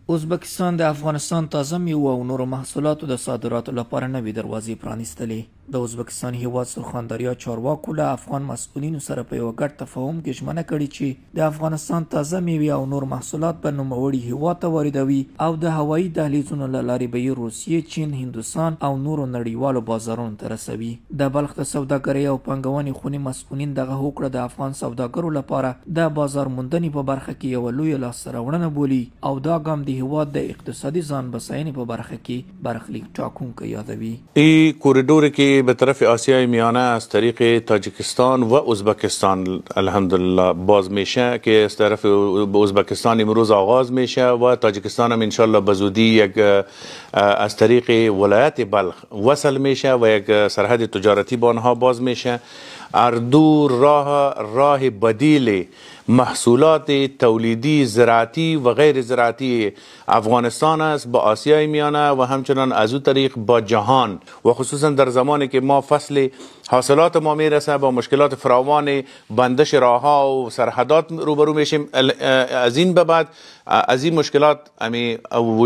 ازبکستان د افغانستان تازه میوه او نورو محصولاتو د صادراتو لپاره نوې دروازې پرانیستلې. د ازبکستان هیواد سرخندریا چارواکو له افغان مسؤلینو سره په یو ګډ تفاهم کې ژمنه کړې چې د افغانستان تازه میوې او نور محصولات به نوموړي هیواد ته واردوي او د هوایي دهلیزونو له لارې به یې روسیې، چین، هندوستان او نورو نړیوالو بازارونو ته رسوي. د بلخ د سوداګرۍ او پانګونې خونې مسؤلین دغه هوکړه د افغان سوداګرو لپاره د بازار موندنې په برخه کې یوه لویه لاسته راوړنه بولي او دا ګام د هیواد د اقتصادي ځان بساینې په برخه کې برخلیک ټاکونکی یادوي. این کوریدور که به طرف آسیای میانه از طریق تاجیکستان و ازبکستان الحمدلله باز میشه که از طرف ازبکستان امروز آغاز میشه و تاجیکستان هم انشالله بزودی یک از طریق ولایت بلخ وصل میشه و یک سرحد تجارتی با آنها باز میشه. اردو راه بدیل محصولات تولیدی زراعتی و غیر زراعتی افغانستان است با آسیای میانه و همچنان از او طریق با جهان و خصوصا در زمانی که ما فصل حاصلات ما میرسه با مشکلات فراوان بندش راهها و سرحدات روبرو میشیم. از این به بعد از این مشکلات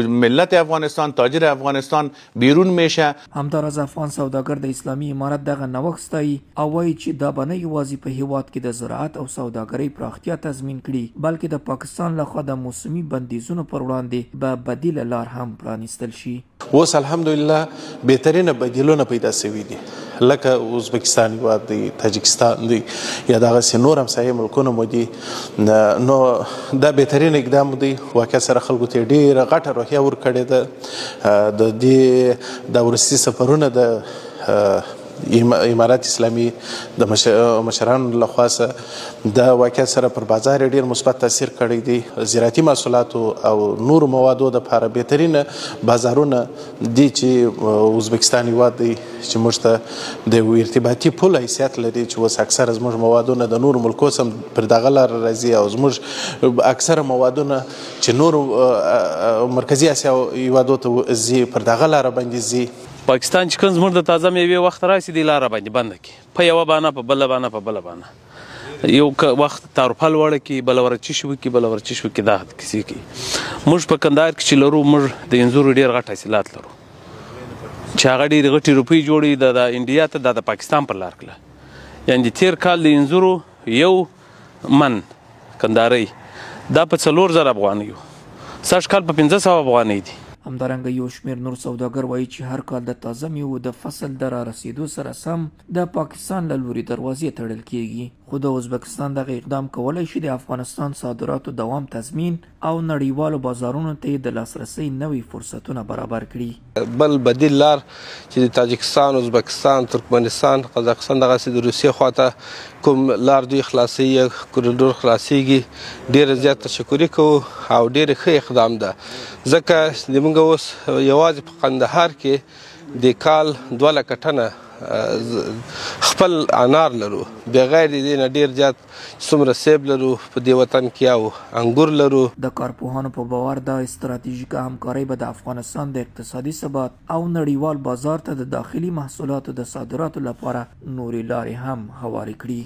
ملت افغانستان، تاجر افغانستان بیرون میشه. همداراز افغان سوداګر د اسلامي امارت دغه نوښت ستایي او وایي چې دا به نه یوازې په هیواد کې د زراعت او سوداګرۍ پراختیا تضمین کړي بلکې د پاکستان لخوا د موسمي بندیزونو پر وړاندې به بدیله لار هم پرانیستل شي. اوس الحمدلله بهترینه بدیلونه پیدا شوي دي لکه ازبکستان هیواد دی، تاجیکستان دی یا دغسې نور همسایه ملکونه مو دي. نو دا بهترین اقدام دی. واقع سره خلکو ته ډېره غټه روحیه ورکړې ده. د دې دا وروستي سفرونه د امارات اسلامي د مشرانو لخوا د واقعیت سره پر بازار ډېر مثبت تاثیر کړی دی. زراعتي محصولاتو او نورو موادو دپاره بهترینه بازارونه دي چې ازبکستان هیواد دی چې موږ ته د یو ارتباطي پل حیثیت لري چې اوس اکثره زموږ موادونه د نورو ملکو سم پر دغه لاره راځي او زموږ اکثره موادونه چې نورو مرکزي اسیا هیوادو ته ځي پر دغه لاره باندې ځي. پاکستان چې کوم زموږ د تازه میوې وخت راشي دی لاره باندې بنده کړي په یوه بانه په بله بانه په بله بانه یو وخت تعرفه لوړه کړي بله ورچش وکړي بله ورچش وکړي دا کیسې کوي. موږ په کندهار کې چې لرو موږ د انځورو ډېر غټ حاصلات لرو چې هغه ډېرې غټې روپۍ جوړوي د انډیا ته دا د پاکستان پر لار کړله. یعنې د تېر کال د انځورو یو من کندهارۍ دا په 4000 افغانۍ و، سږ کال په 1500 افغانۍ دي. همدارنګه یو شمېر نور سوداګر وایي چې هر کال د تازه میوو د فصل د رارسېدو سره سم د پاکستان له لوري دروازې تړل کیږي. خو د ازبکستان دغه اقدام کولی شي د افغانستان صادراتو دوام تضمین او نړیوالو بازارونو ته د لاسرسۍ نوي فرصتونه برابر کړي. بل بدیل لار چې د تاجکستان، ازبکستان، ترکمنستان، قزاقستان دغسې د روسیې خواته کوم لار دوی خلاصوي، کوریډور خلاصیږي، ډېره زیات تشکري کوو او ډېر ښه اقدام ده. ځکه زموږ اوس یوازې په قندهار کې د کال 2 لکه ټنه خپل انار لرو، بغیر د دې نه ډېر زیات څومره سیب لرو په دې وطن کې او انګور لرو. د کارپوهانو په باور دا استراتیژیکه همکارۍ به د افغانستان د اقتصادي ثبات او نړیوال بازار ته د داخلي محصولاتو د صادراتو لپاره نورې لارې هم هوارې کړي.